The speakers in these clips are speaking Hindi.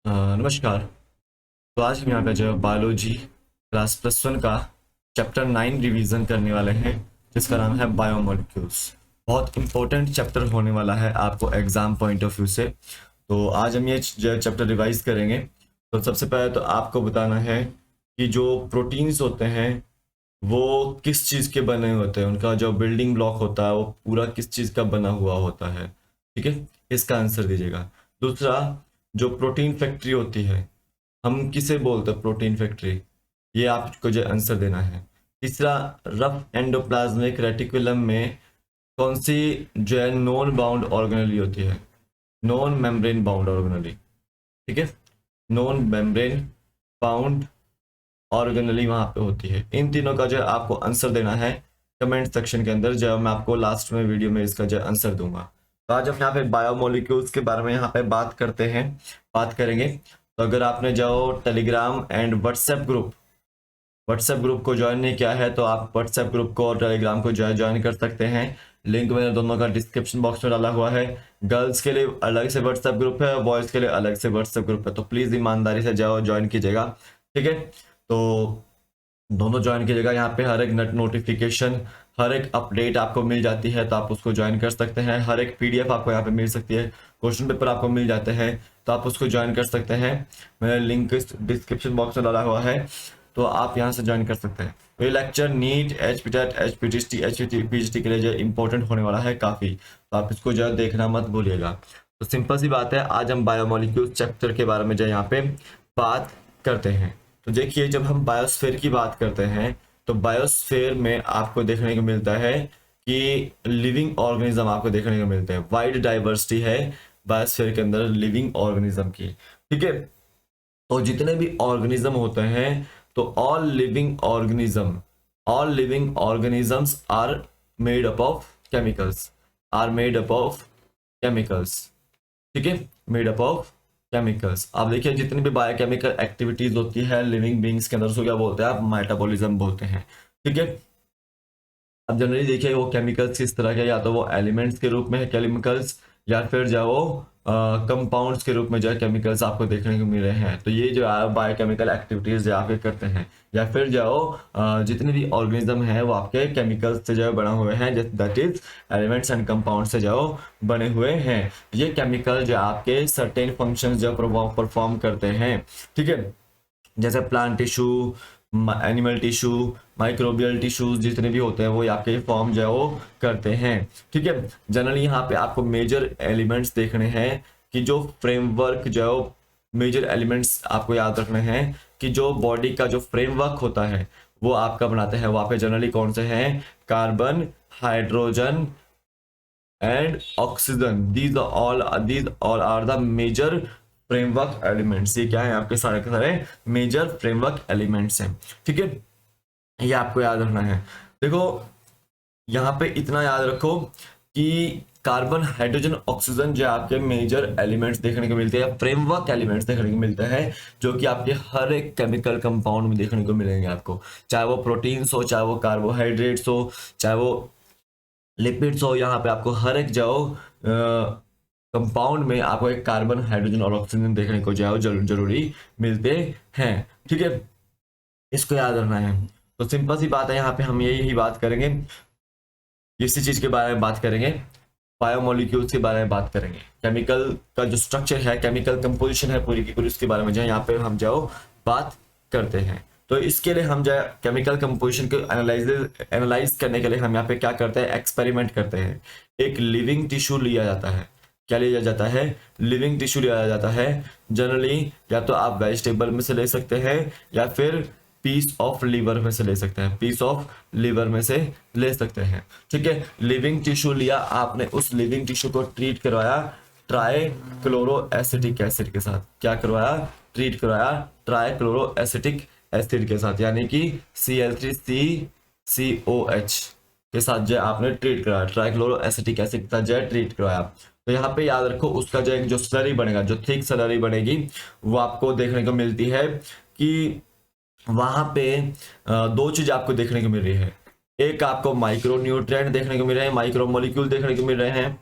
नमस्कार। तो आज हम यहाँ पे जो बायोलॉजी क्लास +1 का चैप्टर 9 रिवीजन करने वाले हैं, जिसका नाम है बायोमोलिक्यूल्स। बहुत इंपॉर्टेंट चैप्टर होने वाला है आपको एग्जाम पॉइंट ऑफ व्यू से। तो आज हम ये चैप्टर रिवाइज करेंगे। तो सबसे पहले तो आपको बताना है कि जो प्रोटीन्स होते हैं वो किस चीज़ के बने होते हैं, उनका जो बिल्डिंग ब्लॉक होता है वो पूरा किस चीज़ का बना हुआ होता है। ठीक है, इसका आंसर दीजिएगा। दूसरा, जो प्रोटीन फैक्ट्री होती है हम किसे बोलते हैं, प्रोटीन फैक्ट्री, ये आपको जो आंसर देना है। तीसरा, रफ एंडोप्लाज्मिक रेटिकुलम में कौन सी जो है नॉन बाउंड ऑर्गेनेली होती है, नॉन मेम्ब्रेन बाउंड ऑर्गेनेली। ठीक है, नॉन मेम्ब्रेन बाउंड ऑर्गेनली वहां पे होती है। इन तीनों का जो आपको आंसर देना है कमेंट सेक्शन के अंदर, जो मैं आपको लास्ट में वीडियो में इसका जो आंसर दूंगा। तो आज हम यहाँ पे बायोमोलिक्यूल्स के बारे में यहाँ पे बात करते हैं, बात करेंगे। तो अगर आपने जो टेलीग्राम एंड व्हाट्सएप ग्रुप को ज्वाइन नहीं किया है तो आप व्हाट्सएप ग्रुप को और टेलीग्राम को ज्वाइन कर सकते हैं। लिंक मैंने दोनों का डिस्क्रिप्शन बॉक्स में डाला हुआ है। गर्ल्स के लिए अलग से व्हाट्सएप ग्रुप है और बॉयज़ के लिए अलग से व्हाट्सएप ग्रुप है, तो प्लीज़ ईमानदारी से जाओ, ज्वाइन कीजिएगा। ठीक है, तो दोनों ज्वाइन कीजिएगा। यहाँ पे हर एक नेट नोटिफिकेशन, हर एक अपडेट आपको मिल जाती है, तो आप उसको ज्वाइन कर सकते हैं। हर एक पीडीएफ आपको यहाँ पे मिल सकती है, क्वेश्चन पेपर आपको मिल जाते हैं, तो आप उसको ज्वाइन कर सकते हैं। मैंने लिंक डिस्क्रिप्शन बॉक्स में डाला हुआ है, तो आप यहाँ से ज्वाइन कर सकते हैं। तो ये लेक्चर नीट, एचपीटेट, एचपीटीसी, एचपीजीटी के लिए जो इम्पोर्टेंट होने वाला है काफ़ी, तो आप इसको जो है देखना मत भूलिएगा। तो सिंपल सी बात है, आज हम बायोमोलिक्यूल्स चैप्टर के बारे में जो यहाँ पे बात करते हैं। तो देखिए, जब हम बायोस्फीयर की बात करते हैं तो बायोस्फीयर में आपको देखने को मिलता है कि लिविंग ऑर्गेनिज्म आपको देखने को मिलते हैं। वाइड डाइवर्सिटी है बायोस्फीयर के अंदर लिविंग ऑर्गेनिज्म की। ठीक है, तो जितने भी ऑर्गेनिज्म होते हैं, तो all living organisms are made up of chemicals, ठीक है, मेड अप ऑफ केमिकल्स। आप देखिए, जितनी भी बायोकेमिकल एक्टिविटीज होती है लिविंग बींग्स के अंदर, उसको क्या बोलते हैं, आप मेटाबॉलिज्म बोलते हैं। ठीक है, अब जनरली देखिए वो केमिकल्स किस तरह के, या तो वो एलिमेंट्स के रूप में है केमिकल्स, या फिर जो वो कंपाउंड्स के रूप में जो है केमिकल्स आपको देखने को मिल रहे हैं। तो ये जो है बायोकेमिकल एक्टिविटीज जो आपके करते हैं, या फिर जो जितने भी ऑर्गेनिज्म है वो आपके केमिकल्स से जो है बना हुए हैं, that is elements and compound से जो बने हुए हैं। ये केमिकल जो आपके सर्टेन फंक्शंस जो परफॉर्म करते हैं। ठीक है, जैसे plant tissue, animal tissue, microbial tissues जितने भी होते हैं वो आपके फॉर्म जो है वो करते हैं। ठीक है, जनरली यहाँ पे आपको मेजर एलिमेंट्स देखने हैं कि जो फ्रेमवर्क जो है, मेजर एलिमेंट्स आपको याद रखने हैं कि जो बॉडी का जो फ्रेमवर्क होता है वो आपका बनाते हैं। वहाँ पे जनरली कौन से हैं, carbon, hydrogen and oxygen. These all are the major framework elements. ये क्या है, आपके सारे के सारे मेजर फ्रेमवर्क एलिमेंट्स हैं। ठीक है, ये आपको याद रखना है। देखो, यहाँ पे इतना याद रखो कि कार्बन, हाइड्रोजन, ऑक्सीजन जो आपके मेजर एलिमेंट्स देखने को मिलते हैं, फ्रेमवर्क एलिमेंट्स देखने को मिलते हैं, जो कि आपके हर एक केमिकल कंपाउंड में देखने को मिलेंगे आपको। चाहे वो प्रोटीन्स हो, चाहे वो कार्बोहाइड्रेट्स हो, चाहे वो लिपिड्स हो, यहाँ पे आपको हर एक जो कंपाउंड में आपको एक कार्बन, हाइड्रोजन और ऑक्सीजन देखने को जो है जरूरी मिलते हैं। ठीक है, इसको याद रखना है। तो सिंपल सी बात है, यहाँ पे हम यही बात करेंगे, इसी चीज के बारे में बात करेंगे, बायोमोलिक्यूल्स के बारे में बात करेंगे। केमिकल का जो स्ट्रक्चर है, केमिकल कंपोजिशन है पूरी की पूरी, उसके बारे में जो है यहाँ पे हम जो बात करते हैं। तो इसके लिए हम जो है केमिकल कंपोजिशन को एनालाइज करने के लिए हम यहाँ पे क्या करते हैं, एक्सपेरिमेंट करते हैं। एक लिविंग टिश्यू लिया जाता है। क्या लिया जाता है, लिविंग टिश्यू लिया जाता है। जनरली या तो आप वेजिटेबल में से ले सकते हैं, या फिर पीस ऑफ लीवर में से ले सकते हैं, पीस ऑफ लीवर में से ले सकते हैं। ठीक है, लिविंग टिश्यू लिया आपने, उस लिविंग टिश्यू को ट्रीट करवाया ट्राइक्लोरो एसिटिक एसिड के साथ। क्या करवाया, ट्रीट करवाया ट्राइक्लोरो एसिटिक एसिड के साथ, यानी कि Cl3CCOH के साथ जो आपने ट्रीट कराया, ट्राइक्लोरो एसिटिक एसिड के साथ जो ट्रीट करवाया। तो यहाँ पे याद रखो, उसका जो एक जो स्लरी बनेगा, जो थिक स्लरी बनेगी, वो आपको देखने को मिलती है कि वहां पे दो चीज आपको देखने को मिल रही है। एक आपको माइक्रो न्यूट्रिएंट देखने को मिल रहे हैं, माइक्रो मॉलिक्यूल देखने को मिल रहे हैं,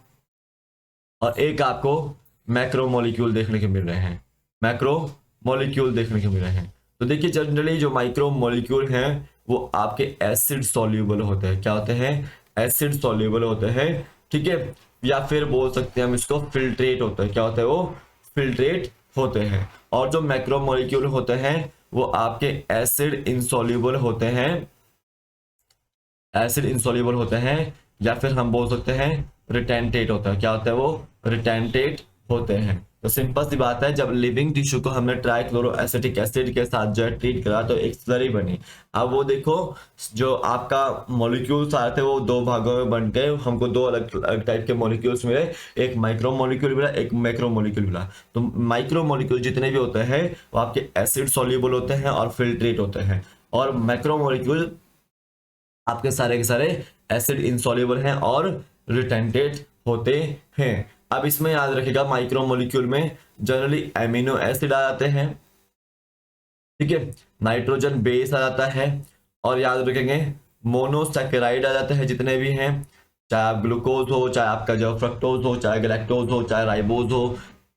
और एक आपको मैक्रो मॉलिक्यूल देखने को मिल रहे हैं। मैक्रो मॉलिक्यूल देखने को मिले हैं। तो देखिए जनरली जो माइक्रो मॉलिक्यूल हैं वो आपके एसिड सॉल्यूबल होते हैं। क्या होते हैं? एसिड सॉल्यूबल होते हैं, ठीक है। या फिर बोल सकते हैं हम इसको फिल्ट्रेट होता है। क्या होता है वो? फिल्ट्रेट होते हैं। और जो मैक्रो मॉलिक्यूल होते हैं वो आपके एसिड इंसॉल्यूबल होते हैं, एसिड इंसॉल्यूबल होते हैं, या फिर हम बोल सकते हैं रिटेंटेट होता है। क्या होता है वो? रिटेंटेट होते हैं। तो सिंपल सी बात है, जब लिविंग टिश्यू को हमने ट्राइक्लोरो एसिटिक एसिड के साथ जो है ट्रीट करा तो एक स्लरी बनी। अब वो देखो जो आपका मॉलिक्यूल्स आए थे वो दो भागों में बन गए, हमको दो अलग अलग टाइप के मॉलिक्यूल्स मिले, एक माइक्रो मॉलिक्यूल मिला, एक मैक्रो मॉलिक्यूल मिला। तो माइक्रो मॉलिक्यूल जितने भी होते हैं वो आपके एसिड सॉल्युबल होते हैं और फिल्ट्रेट होते हैं, और मैक्रो मॉलिक्यूल आपके सारे के सारे एसिड इंसॉल्युबल हैं और रिटेंटेड होते हैं। अब इसमें याद रखिएगा माइक्रो मॉलिक्यूल में जनरली एमिनो एसिड आ जाते हैं, ठीक है, नाइट्रोजन बेस आ जाता है, और याद रखेंगे मोनोसैकेराइड आ जाते हैं जितने भी हैं, चाहे आप ग्लूकोज हो, चाहे आपका जो फ्रक्टोज हो, चाहे गैलेक्टोज हो, चाहे राइबोज हो,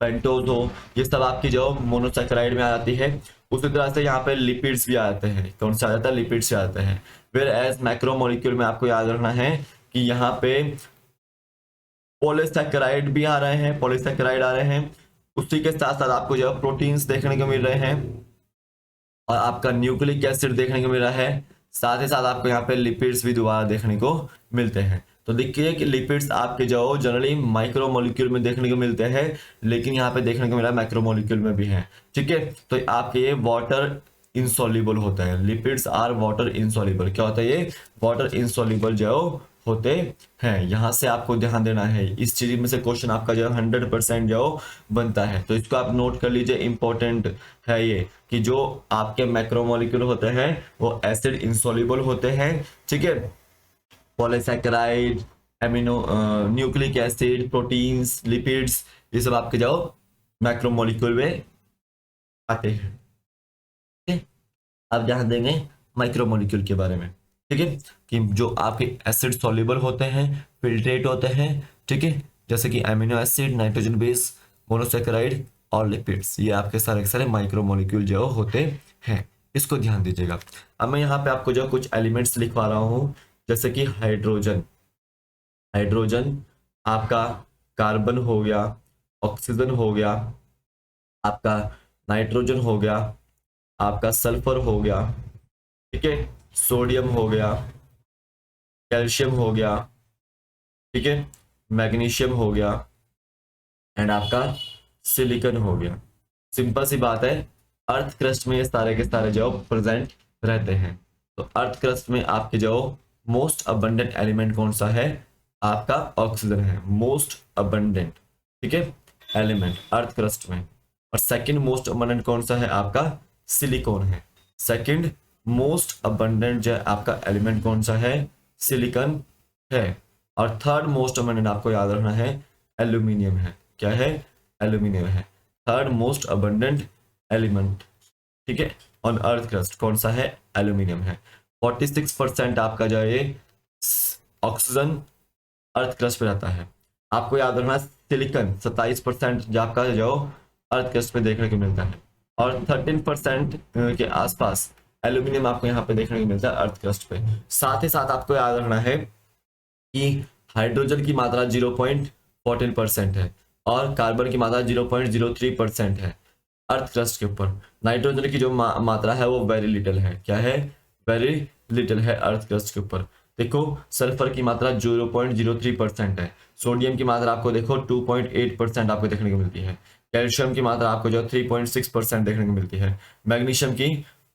पेंटोज हो, ये सब आपकी जो मोनोसैकेराइड में आ जाती है। उसी तरह से यहाँ पे लिपिड्स भी आ जाते हैं। कौन सा आ जाता है? लिपिड्स आ जाते हैं। फिर एज मैक्रो मॉलिक्यूल में आपको याद रखना है कि यहाँ पे पॉलीसैकेराइड भी आ रहे हैं, पॉलीसैकेराइड आ रहे हैं। उसी के साथ साथ आपको जो प्रोटीन्स देखने को मिल रहे हैं और आपका न्यूक्लिक एसिड देखने को मिल रहा है। साथ ही साथ आपको यहाँ पे लिपिड्स भी दोबारा देखने को मिलते हैं। तो देखिए कि लिपिड्स आपके जो जनरली माइक्रो मॉलिक्यूल में देखने को मिलते हैं, लेकिन यहाँ पे देखने को मिला मैक्रो मॉलिक्यूल में भी है, ठीक है। तो आपके ये वाटर इंसॉल्युबल होता है। Lipids are water insoluble. क्या होता है ये? वाटर इंसॉल्युबल जो होते हैं। यहाँ से आपको ध्यान देना है, इस चीज में से क्वेश्चन आपका जो 100% जो बनता है, तो इसको आप नोट कर लीजिए। इंपॉर्टेंट है ये कि जो आपके मैक्रोमोलिक्यूल होते हैं वो एसिड इंसॉल्युबल होते हैं, ठीक है। Polysaccharide, amino, nucleic acid, proteins, lipids, ये सब आपके जो मैक्रोमोलिक्यूल में आते हैं, ठीक है। आप ध्यान देंगे माइक्रोमोलिक्यूल के बारे में, ठीक है, कि जो आपके एसिड सॉल्युबल होते हैं, फिल्ट्रेट होते हैं, ठीक है, जैसे कि amino acid, nitrogen base, monosaccharide और लिपिड्स, ये आपके सारे के सारे माइक्रोमोलिक्यूल जो होते हैं। इसको ध्यान दीजिएगा। अब मैं यहाँ पे आपको जो कुछ एलिमेंट्स लिखवा रहा हूँ, जैसे कि हाइड्रोजन, हाइड्रोजन आपका कार्बन हो गया, ऑक्सीजन हो गया, आपका नाइट्रोजन हो गया, आपका सल्फर हो गया, ठीक है, सोडियम हो गया, कैल्शियम हो गया, ठीक है, मैग्नीशियम हो गया, एंड आपका सिलिकॉन हो गया। सिंपल सी बात है, अर्थ क्रस्ट में ये सारे के सारे जो प्रेजेंट रहते हैं। तो अर्थ क्रस्ट में आपके जो मोस्ट अबंडेंट एलिमेंट कौन सा है? आपका ऑक्सीजन है, मोस्ट अबंडेंट, ठीक है, एलिमेंट अर्थ क्रस्ट में। और सेकंड मोस्ट अबंडेंट कौन सा है? आपका सिलिकॉन है। सेकंड मोस्ट अबंडेंट जो आपका एलिमेंट कौन सा है? सिलिकॉन है। और थर्ड मोस्ट अबंडेंट आपको याद रखना है एल्यूमिनियम है। क्या है? एल्यूमिनियम है थर्ड मोस्ट अबंडेंट एलिमेंट, ठीक है। ऑन अर्थ क्रस्ट कौन सा है? एल्यूमिनियम है। 46% आपका जो है ऑक्सीजन अर्थ क्रस्ट पे रहता है। आपको याद रखना सिलिकॉन 27% जो आपका जो अर्थ क्रस्ट पे देखने को मिलता है, और 13% के आसपास एल्यूमिनियम आपको यहाँ पे देखने को मिलता है अर्थ क्रस्ट पे। साथ ही साथ आपको याद रखना है कि हाइड्रोजन की मात्रा 0.14% है और कार्बन की मात्रा 0.03% है अर्थ क्रस्ट के ऊपर। नाइट्रोजन की जो मात्रा है वो वेरी लिटिल है। क्या है? वेरी लिटिल है अर्थ क्रस्ट के ऊपर। देखो सल्फर की मात्रा 0.03% है। सोडियम की मात्रा आपको देखो 2.8% आपको देखने को मिलती है। कैल्शियम की मात्रा आपको जो 3.6% देखने को मिलती है। मैग्नीशियम की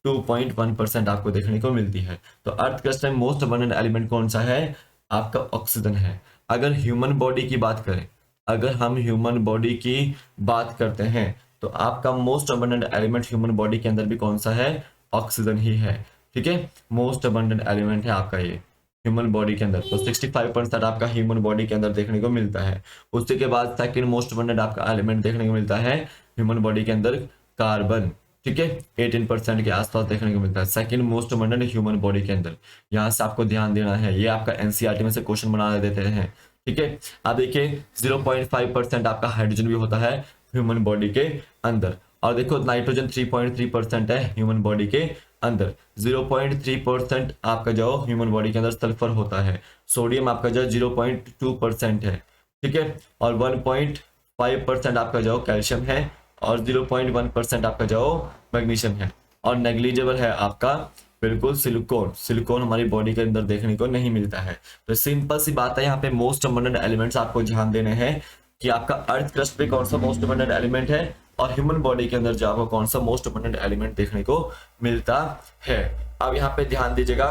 2.1% आपको देखने को मिलती है। तो अर्थ क्रस्ट में मोस्ट अबंडेंट एलिमेंट कौन सा है? आपका ऑक्सीजन है। अगर ह्यूमन बॉडी की बात करें, अगर हम ह्यूमन बॉडी की बात करते हैं तो आपका most abundant element human body के अंदर भी कौन सा है? ऑक्सीजन ही है, ठीक है। मोस्ट अबंडेंट एलिमेंट है आपका ये ह्यूमन बॉडी के अंदर। तो 65% आपका ह्यूमन बॉडी के अंदर देखने को मिलता है। उसी के बाद सेकंड मोस्ट अबंडेंट आपका एलिमेंट देखने को मिलता है ह्यूमन बॉडी के अंदर कार्बन, ठीक है, 18% के आसपास देखने को मिलता है second most abundant human body के अंदर। यहाँ से आपको ध्यान देना है, ये आपका एनसीईआरटी में से क्वेश्चन बना देते हैं, ठीक है। आप देखिए 0.5% आपका हाइड्रोजन भी होता है ह्यूमन बॉडी के अंदर। और देखो नाइट्रोजन 3.3% है ह्यूमन बॉडी के अंदर, 0.3% आपका जो ह्यूमन बॉडी के अंदर सल्फर होता है, सोडियम आपका जो 0.2% है, ठीक है, और 1.5% आपका जो कैल्शियम है, और 0.1% आपका जो मैग्नीशियम है, और नेग्लिजिबल है आपका बिल्कुल सिलिकॉन। सिलिकॉन हमारी बॉडी के अंदर देखने को नहीं मिलता है। तो सिंपल सी बात है, यहाँ पे मोस्ट अबंडेंट एलिमेंट्स आपको ध्यान देने हैं कि आपका अर्थ क्रस्ट पे कौन सा मोस्ट अबंडेंट एलिमेंट है, और ह्यूमन बॉडी के अंदर जो आपको कौन सा मोस्ट अबंडेंट एलिमेंट देखने को मिलता है। अब यहाँ पे ध्यान दीजिएगा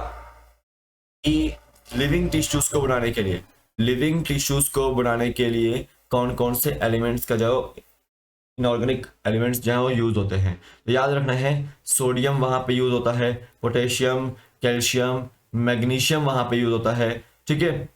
कि लिविंग टिश्यूज को बनाने के लिए, लिविंग टिश्यूज को बनाने के लिए कौन कौन से एलिमेंट्स का जो इनऑर्गेनिक एलिमेंट्स जो है वो यूज होते हैं। तो याद रखना है, सोडियम वहां पे यूज होता है, पोटेशियम, कैल्शियम, मैग्नीशियम वहां पे यूज होता है, ठीक है।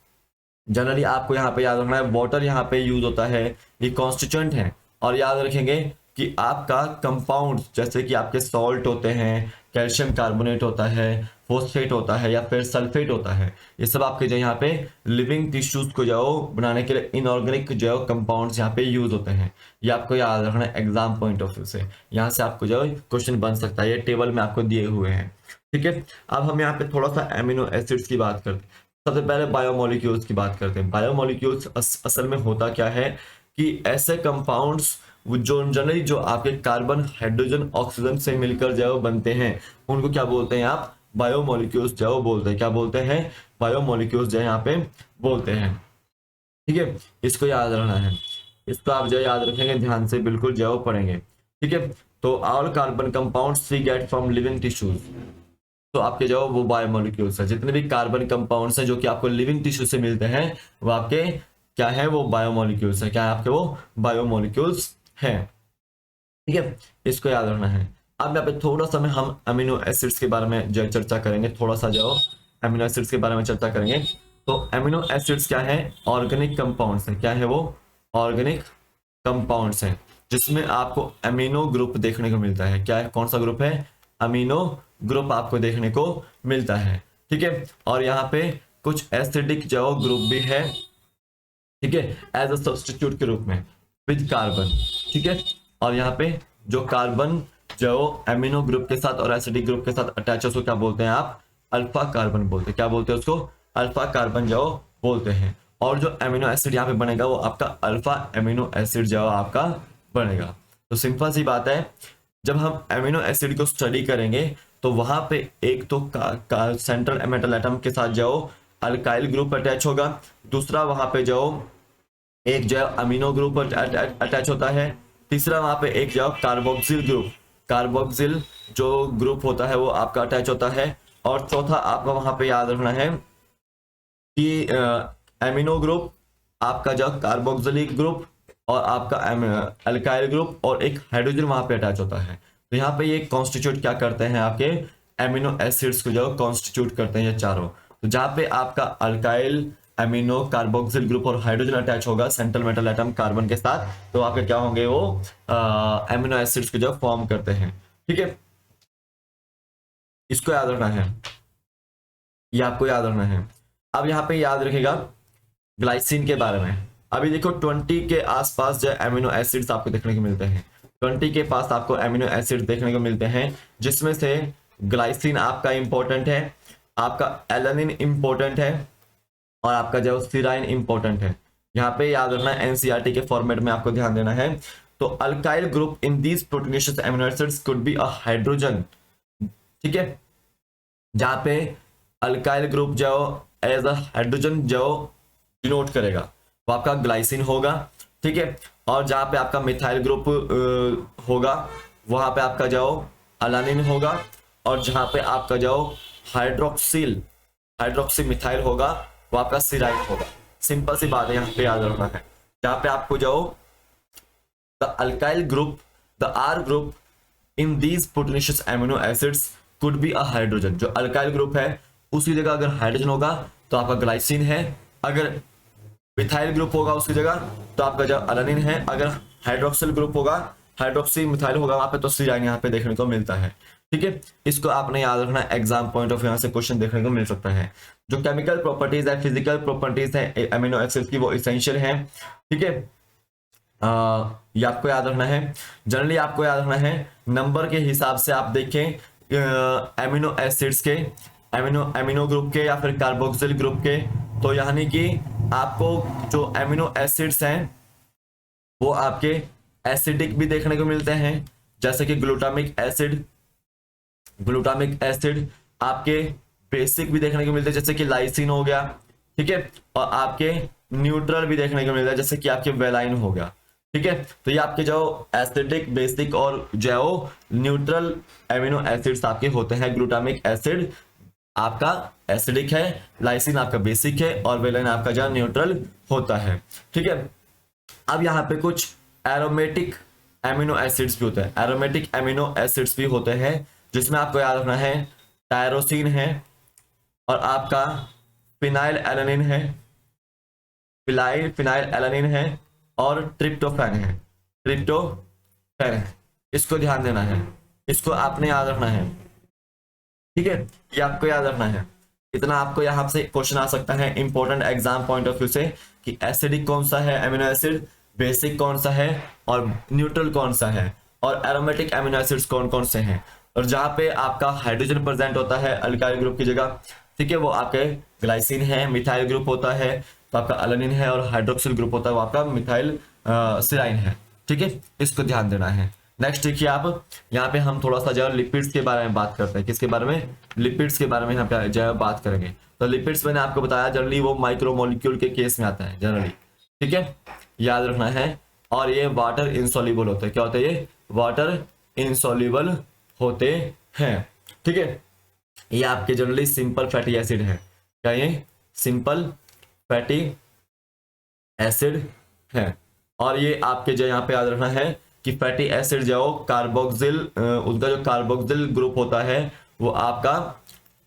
जनरली आपको यहाँ पे याद रखना है, वाटर यहाँ पे यूज होता है, ये कॉन्स्टिट्यूएंट है। और याद रखेंगे कि आपका कंपाउंड जैसे कि आपके सॉल्ट होते हैं, कैल्शियम कार्बोनेट होता है, फोस्फेट होता है, या फिर सल्फेट होता है, ये सब आपके जो यहाँ पे लिविंग टिश्यूज को जो बनाने के लिए इनऑर्गेनिक जो कंपाउंड्स यहाँ पे यूज होते हैं। ये आपको याद रखना है एग्जाम पॉइंट ऑफ व्यू से, यहाँ से आपको जो क्वेश्चन बन सकता है, ये टेबल में आपको दिए हुए हैं, ठीक है। अब हम यहाँ पे थोड़ा सा एमिनो एसिड्स की बात करते हैं। सबसे पहले बायोमोलिक्यूल्स की बात करते हैं। बायोमोलिक्यूल्स असल में होता क्या है कि ऐसे कंपाउंड्स जो जनरली जो आपके कार्बन, हाइड्रोजन, ऑक्सीजन से मिलकर जो बनते हैं, उनको क्या बोलते हैं आप, बायोमोलिक्यूल्स जो बोलते हैं। क्या बोलते हैं, बायोमोलिक्यूल्स जो यहाँ पे बोलते हैं, ठीक है। इसको याद रखना है, इसको आप जो याद रखेंगे ध्यान से बिल्कुल जो पढ़ेंगे, ठीक है। तो all carbon compounds we get from living tissues, तो आपके जो वो बायोमोलिक्यूल्स है, जितने भी कार्बन कंपाउंड्स हैं जो कि आपको लिविंग टिश्यू से मिलते हैं, वो आपके क्या है, वो बायोमोलिक्यूल्स है। क्या है आपके, वो बायोमोलिक्यूल्स हैं, ठीक है। इसको याद रखना है। अब यहाँ पे थोड़ा सा में हम अमीनो एसिड्स के बारे में जो चर्चा करेंगे, थोड़ा सा जो अमीनो एसिड्स के बारे में चर्चा करेंगे। तो अमीनो एसिड्स क्या है, ऑर्गेनिक कंपाउंड्स है। क्या है वो, ऑर्गेनिक कंपाउंड्स हैं, जिसमें आपको अमीनो ग्रुप देखने को मिलता है। क्या है, कौन सा ग्रुप है, अमीनो ग्रुप आपको देखने को मिलता है, ठीक है। और यहाँ पे कुछ एसिडिक जो ग्रुप भी है, ठीक है, एज अ सब्स्टिट्यूट के रूप में विद कार्बन, ठीक है। और यहाँ पे जो कार्बन जो एमिनो ग्रुप के साथ और एसिडिक ग्रुप के साथ अटैच है, उसको क्या बोलते हैं आप, अल्फा कार्बन बोलते हैं। क्या बोलते हैं उसको, अल्फा कार्बन जो बोलते हैं। और जो एमिनो एसिड यहाँ पे बनेगा वो आपका अल्फा एमिनो एसिड जो आपका बनेगा। तो सिंपल सी बात है, जब हम एमिनो एसिड को स्टडी करेंगे तो वहां पे एक तो सेंट्रल मेटल एटम के साथ जो अल्काइल ग्रुप अटैच होगा, दूसरा वहां पे जो एक जो अमीनो ग्रुप अटैच होता है, तीसरा वहां पे एक जो कार्बोक्सिल ग्रुप, कार्बोक्सिल जो ग्रुप होता है वो आपका अटैच होता है। और चौथा आपका वहां पे याद रखना है कि एमिनो ग्रुप, आपका जो कार्बोक्सिलिक ग्रुप, और आपका अल्काइल ग्रुप, और एक हाइड्रोजन वहां पे अटैच होता है। तो यहाँ पे ये कॉन्स्टिट्यूट क्या करते हैं, आपके एमिनो एसिड्स को जो कॉन्स्टिट्यूट करते हैं ये चारों। तो जहाँ पे आपका अल्काइल, एमिनो, कार्बोक्सिल ग्रुप और हाइड्रोजन अटैच होगा सेंट्रल मेटल एटम कार्बन के साथ, तो आपके क्या होंगे, वो एमिनो एसिड्स को जो फॉर्म करते हैं, ठीक है। इसको याद रखना है, ये आपको याद रखना है। अब यहाँ पे याद रखेगा ग्लाइसिन के बारे में। अभी देखो 20 के आसपास जो एमिनो एसिड्स आपको देखने को मिलते हैं, 20 के पास आपको एमिनो एसिड देखने को मिलते हैं, जिसमें से ग्लाइसिन आपका इंपॉर्टेंट है, आपका एलानिन इंपॉर्टेंट है, और आपका जो सिराइन इंपॉर्टेंट है। यहाँ पे याद रखना है, एनसीईआरटी के फॉर्मेट में आपको ध्यान देना है। तो alkyl group in these proteinaceous amino acids could be a hydrogen, ठीक है। जहाँ पे अल्काइल ग्रुप जो एज अ हाइड्रोजन जो डिनोट करेगा वो आपका ग्लाइसिन होगा, ठीक है। और जहाँ पे आपका मिथाइल ग्रुप होगा वहां पे आपका जो अलानिन होगा, और जहाँ पे आपका जो हाइड्रोक्सी मिथाइल होगा वो आपका सिराइन होगा। सिंपल सी बात है, यहाँ पे याद रखना है। जहाँ पे आपको जो the alkyl group, the R group in these proteinaceous amino acids could be a hydrogen. जो अल्काइल ग्रुप है उसी जगह अगर हाइड्रोजन होगा तो आपका ग्लाइसिन है, अगर मिथाइल ग्रुप होगा उसकी जगह तो आपका जो अलानिन है, अगर हाइड्रोक्सिल ग्रुप होगा, हाइड्रोक्सी मिथाइल होगा वहां पे, तो सिराइन यहाँ पे देखने को मिलता है, ठीक है। इसको आपने याद रखना, एग्जाम पॉइंट ऑफ यहाँ से क्वेश्चन देखने को मिल सकता है। जो केमिकल प्रॉपर्टीज है, फिजिकल प्रॉपर्टीज है एमिनो एसिड्स की, वो इसेंशियल है, ठीक है। ये आपको याद रखना है। जनरली आपको याद रखना है नंबर के हिसाब से। आप देखें एमिनो एसिड्स के, एमिनो ग्रुप के या फिर कार्बोक्सिल ग्रुप के, तो यानी कि आपको जो एमिनो एसिड्स हैं वो आपके एसिडिक भी देखने को मिलते हैं, जैसे कि ग्लूटामिक एसिड आपके बेसिक भी देखने को मिलते हैं, जैसे कि लाइसिन हो गया, ठीक है, और आपके न्यूट्रल भी देखने को मिलता है, जैसे कि आपके वेलाइन हो गया, ठीक है। तो ये आपके जो एसिडिक, बेसिक और जो न्यूट्रल एमिनो एसिड्स आपके होते हैं। ग्लूटामिक एसिड आपका एसिडिक है, लाइसिन आपका बेसिक है, और वेलाइन आपका जो न्यूट्रल होता है, ठीक है। अब यहाँ पे कुछ एरोमेटिक एमिनो एसिड्स भी होते हैं, एरोमेटिक एमिनो एसिड्स भी होते हैं, जिसमें आपको याद रखना है टायरोसिन है, और आपका फिनाइल एलानिन है, फिनाइल एलानिन है, और ट्रिप्टोफैन है। इसको ध्यान देना है, इसको आपने याद रखना है, ठीक है, ये आपको याद रखना है। इतना आपको यहाँ से क्वेश्चन आ सकता है important exam point of view से, कि एसिडिक कौन सा है एमिनो एसिड, बेसिक कौन सा है, और न्यूट्रल कौन सा है, और एरोमेटिक एमिनो एसिड्स कौन कौन से हैं। और जहाँ पे आपका हाइड्रोजन प्रेजेंट होता है अल्काइल ग्रुप की जगह, ठीक है, वो आपके ग्लाइसिन है। मिथाइल ग्रुप होता है तो आपका अलानिन है, और हाइड्रोक्सिल ग्रुप होता है वो आपका मिथाइल सिराइन है, ठीक है, इसको ध्यान देना है। नेक्स्ट देखिए आप, यहाँ पे हम थोड़ा सा जो लिपिड्स के बारे में बात करते हैं। किसके बारे में? लिपिड्स के बारे में यहाँ पे जो बात करेंगे। तो लिपिड्स मैंने आपको बताया जनरली वो माइक्रोमोलिक्यूल के केस में आता है जनरली, ठीक है, याद रखना है। और ये वाटर इनसॉल्युबल होते हैं। क्या होते हैं ये? वाटर इनसॉल्युबल होते हैं, ठीक है। ये आपके जनरली सिंपल फैटी एसिड है। क्या ये? सिंपल फैटी एसिड है। और ये आपके जो यहाँ पे याद रखना है कि फैटी एसिड जो कार्बोक्सिल, उसका जो कार्बोक्सिल ग्रुप होता है वो आपका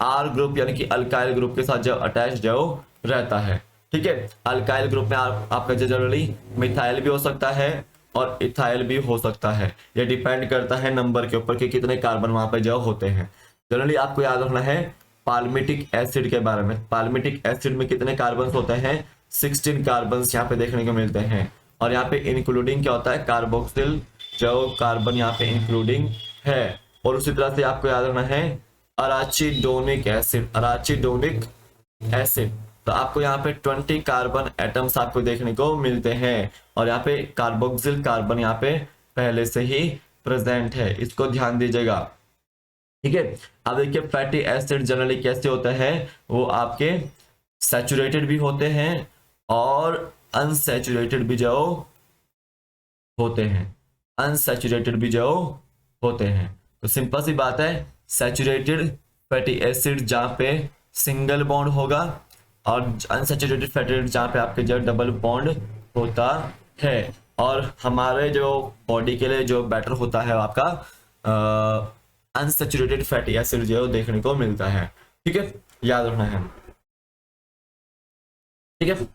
आर ग्रुप यानी कि अल्काइल ग्रुप के साथ जो अटैच जो रहता है, ठीक है। अल्काइल ग्रुप में आपका जो जनरली मिथाइल भी हो सकता है और इथाइल भी हो सकता है। ये डिपेंड करता है नंबर के ऊपर कि कितने कार्बन वहां पे जो होते हैं। जनरली आपको याद रखना है पाल्मिटिक एसिड के बारे में। पाल्मिटिक एसिड में कितने कार्बन होते हैं? 16 कार्बन यहाँ पे देखने को मिलते हैं। और यहाँ पे इंक्लूडिंग क्या होता है? कार्बोक्सिल जो कार्बन यहाँ पे इंक्लूडिंग है। और उसी तरह से आपको याद रखना है अराचिडोनिक एसिड। तो आपको यहाँ पे 20 कार्बन एटम्स आपको देखने को मिलते हैं, और यहाँ पे कार्बोक्सिल कार्बन यहाँ पे पहले से ही प्रेजेंट है, इसको ध्यान दीजिएगा, ठीक है। अब देखिए फैटी एसिड जनरली कैसे होते हैं, वो आपके सैचुरेटेड भी होते हैं और अनसैचुरेटेड भी जो होते हैं, तो सिंपल सी बात है, सैचुरेटेड फैटी एसिड जहाँ पे सिंगल बॉन्ड होगा, और अनसैचुरेटेड फैटी एसिड जहाँ पे आपके जो डबल बॉन्ड होता है। और हमारे जो बॉडी के लिए जो बेटर होता है आपका अनसैचुरेटेड फैटी एसिड जो देखने को मिलता है, ठीक है, याद रखना है, ठीक है।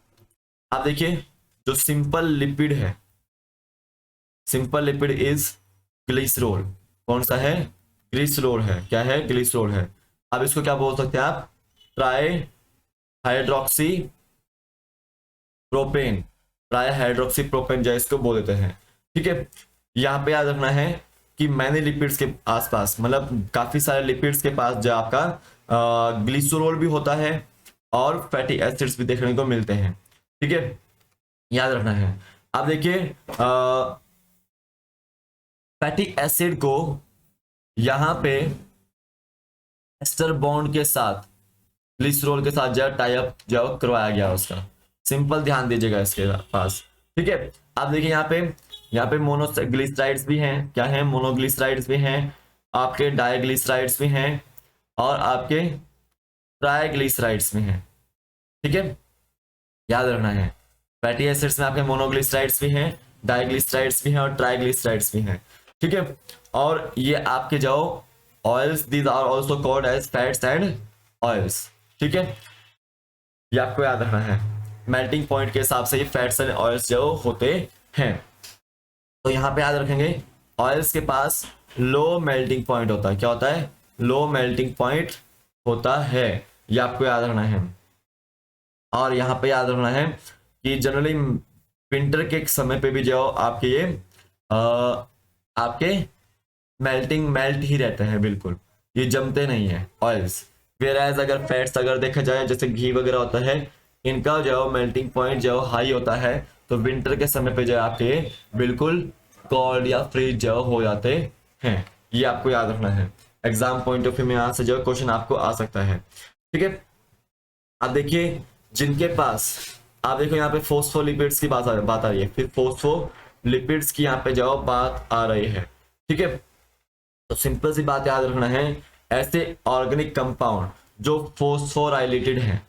आप देखिए जो सिंपल लिपिड है, सिंपल लिपिड इज ग्लिसरॉल। कौन सा है? ग्लिसरॉल है। क्या है? ग्लिसरॉल है। अब इसको क्या बोल सकते हैं आप? Try hydroxy propane, try hydroxy propane जो इसको बोल देते हैं, ठीक है। यहाँ पे याद रखना है कि मैंने लिपिड्स के आसपास, मतलब काफी सारे लिपिड्स के पास जो आपका ग्लिसरॉल भी होता है और फैटी एसिड्स भी देखने को मिलते हैं, ठीक है, याद रखना है। अब देखिए फैटी एसिड को यहां पे एस्टर बॉन्ड के साथ ग्लिसरॉल के साथ जो टाई अप जो करवाया गया उसका, सिंपल ध्यान दीजिएगा इसके पास, ठीक है। आप देखिए यहाँ पे मोनोग्लिसराइड्स भी हैं। क्या है? मोनोग्लिसराइड्स भी हैं, आपके डाइग्लिसराइड्स भी हैं, और आपके ट्राइग्लिसराइड्स भी हैं, ठीक है, याद रखना है। फैटी एसिड्स में आपके मोनोग्लिसराइड्स भी हैं, डाइग्लिसराइड्स भी हैं, और ट्राइग्लिसराइड्स भी हैं, ठीक है। और ये आपके जो oils, these are also called as fats and oils, ठीक है, ये आपको याद रखना है। मेल्टिंग पॉइंट के हिसाब से ये फैट्स एंड ऑयल्स जो होते हैं। तो यहाँ पे याद रखेंगे ऑयल्स के पास लो मेल्टिंग पॉइंट होता है। क्या होता है? लो मेल्टिंग पॉइंट होता है, ये आपको याद रखना है। और यहाँ पे याद रखना है कि जनरली विंटर के समय पे भी जो आपके ये आपके मेल्ट ही रहते हैं, बिल्कुल ये जमते नहीं है ऑयल्स। वेयर एज अगर फैट्स अगर देखा जाए जैसे घी वगैरह होता है, इनका जो मेल्टिंग पॉइंट जो हाई होता है, तो विंटर के समय पे जो आपके बिल्कुल कोल्ड या फ्रीज जो हो जाते हैं। ये आपको याद रखना है, एग्जाम पॉइंट ऑफ व्यू में यहाँ से जो क्वेश्चन आपको आ सकता है। ठीक है, अब देखिए जिनके पास, आप देखो यहाँ पे फोस्फोलिपिड्स की बात आ रही है, फिर फोस्फोलिपिड्स की यहाँ पे जो बात आ रही है। ठीक है, तो सिंपल सी बात याद रखना है, ऐसे ऑर्गेनिक कंपाउंड जो फोस्फोराइलेटेड हैं,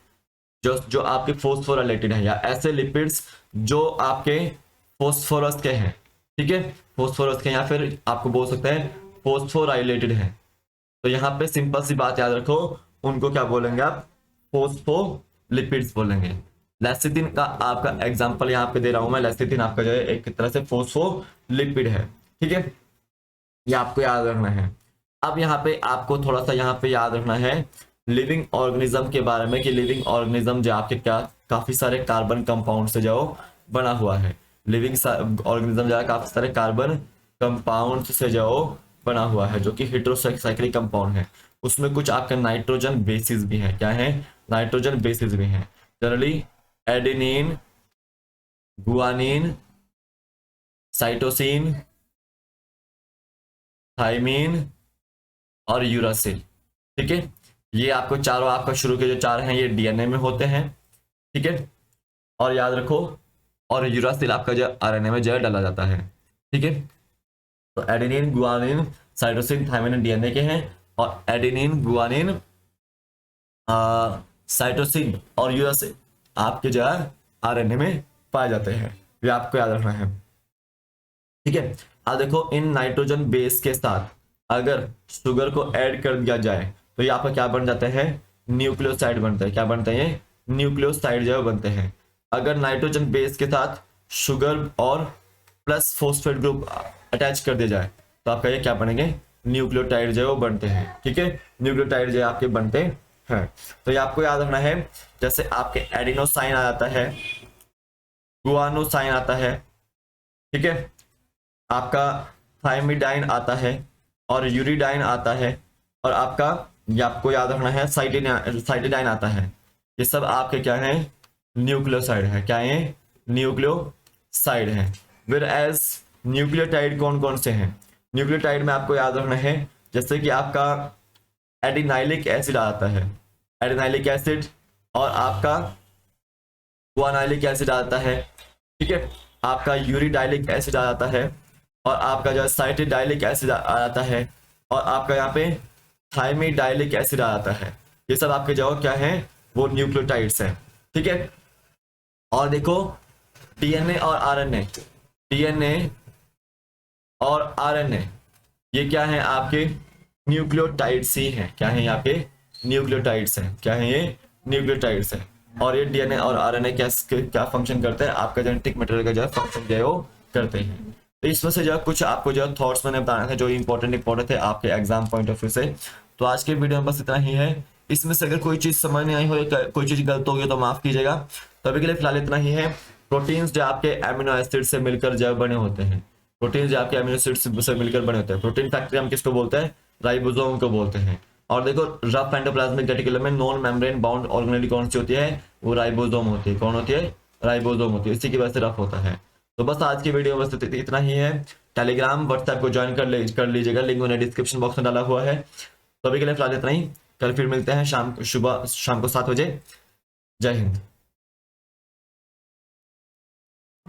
जो आपके फोस्फोराइलेटेड हैं, या ऐसे लिपिड्स जो आपके फोस्फोरस के हैं, ठीक है, फोस्फोरस के, या फिर आपको बोल सकते हैं फोस्फोराइलेटेड हैं, तो यहाँ पे सिंपल सी बात याद रखो, उनको क्या बोलेंगे आप, फोस्फोलिपिड्स बोलेंगे। लेसिथिन का आपका एग्जांपल यहाँ पे दे रहा हूं मैं, लेसिथिन आपका जो है एक तरह से फोस्फोलिपिड है। ठीक है, ये आपको याद रखना है। अब यहाँ पे आपको थोड़ा सा यहाँ पे याद रखना है लिविंग ऑर्गेनिज्म के बारे में, कि लिविंग ऑर्गेनिज्म जो आपके क्या काफी सारे कार्बन कंपाउंड से जो बना हुआ है, लिविंग ऑर्गेनिज्म जो है काफी सारे कार्बन कंपाउंड से जो बना हुआ है, जो कि हेटेरोसाइक्लिक कंपाउंड है। उसमें कुछ आपके नाइट्रोजन बेसिस भी है, क्या है, नाइट्रोजन बेसिस भी हैं, generally adenine, guanine, cytosine, thymine और यूरासिल। ठीक है, ये आपको चारों आपका शुरू के जो चार हैं ये डीएनए में होते हैं। ठीक है, और याद रखो, और यूरासिल आपका जो आरएनए में जो डाला जाता है। ठीक है, तो adenine, guanine, cytosine, thymine DNA के हैं, और एडेनिन, गुआनिन, साइटोसिन और यूरासिल आपके जो है आरएनए में पाए जाते हैं। ये आपको याद रखना है। ठीक है, अब देखो इन नाइट्रोजन बेस के साथ अगर शुगर को ऐड कर दिया जाए तो ये आपका क्या बन जाते हैं, न्यूक्लियोसाइड बनते हैं। क्या बनते हैं, ये न्यूक्लियोसाइड जो बनते हैं। अगर नाइट्रोजन बेस के साथ शुगर और प्लस फॉस्फेट ग्रुप अटैच कर दिया जाए तो आपका ये क्या बनेंगे, न्यूक्लियोटाइड जो बनते हैं। ठीक है, न्यूक्लियोटाइड जो आपके बनते हैं। तो ये आपको याद रखना है, जैसे आपके एडिनोसाइन आ जाता है, गुआनोसाइन आता है, ठीक है, आपका थाइमिडाइन आता है, और यूरिडाइन आता है, और आपका ये आपको याद रखना है साइटिडाइन आता है। ये सब आपके क्या है, न्यूक्लियोसाइड है। क्या है, न्यूक्लियोसाइड है। वेयर एज न्यूक्लियोटाइड कौन कौन से हैं, न्यूक्लियोटाइड में आपको याद रखना है, जैसे कि आपका एडिनाइलिक एसिड आता है, एडिनाइलिक एसिड, और आपका गुआनाइलिक एसिड आता है। ठीक है, आपका यूरिडाइलिक एसिड आ जाता है, और आपका जो साइटिडाइलिक एसिड आ जाता है, और आपका यहाँ पे थाइमिडाइलिक एसिड आ जाता है। ये सब आपके जो क्या है, वो न्यूक्लियोटाइड्स हैं। ठीक है, और देखो डीएनए और आरएनए, डीएनए और आरएनए ये क्या है, आपके न्यूक्लियोटाइड्स ही हैं। क्या है, यहाँ पे न्यूक्लियोटाइड्स हैं। क्या है, ये न्यूक्लियोटाइड्स हैं। और ये डीएनए और आरएनए क्या फंक्शन करते हैं, आपका जेनेटिक मटेरियल का जो है फंक्शन जो है वो करते हैं। तो इसमें से जो कुछ आपको जो थॉट्स मैंने बताने थे जो इंपॉर्टेंट थे आपके एग्जाम पॉइंट ऑफ व्यू से। तो आज के वीडियो में बस इतना ही है। इसमें से अगर कोई चीज समझ नहीं आई हो या कोई चीज गलत हो गई तो माफ कीजिएगा। तो अभी के लिए फिलहाल इतना ही है। प्रोटीन्स जो आपके एमिनो एसिड से मिलकर जो बने होते हैं, प्रोटीन्स जो आपके एमिनो एसिड से मिलकर बने होते हैं, प्रोटीन फैक्ट्री हम किसको बोलते हैं, राइबोसोम को बोलते हैं। और देखो रफ एंडोप्लाज्मिक रेटिकुलम में नॉन मेम्ब्रेन बाउंड ऑर्गेनेल कौन सी होती है, वो राइबोसोम होती है। कौन होती है, राइबोसोम होती है। इसी की वजह से रफ होता है। तो बस आज की वीडियो बस इतना ही है। टेलीग्राम व्हाट्सएप को ज्वाइन कर लीजिएगा, लिंक मैंने डिस्क्रिप्शन बॉक्स में डाला हुआ है। तो अभी के लिए फिलहाल इतना ही, कल फिर मिलते हैं शाम को 7 बजे। जय हिंद।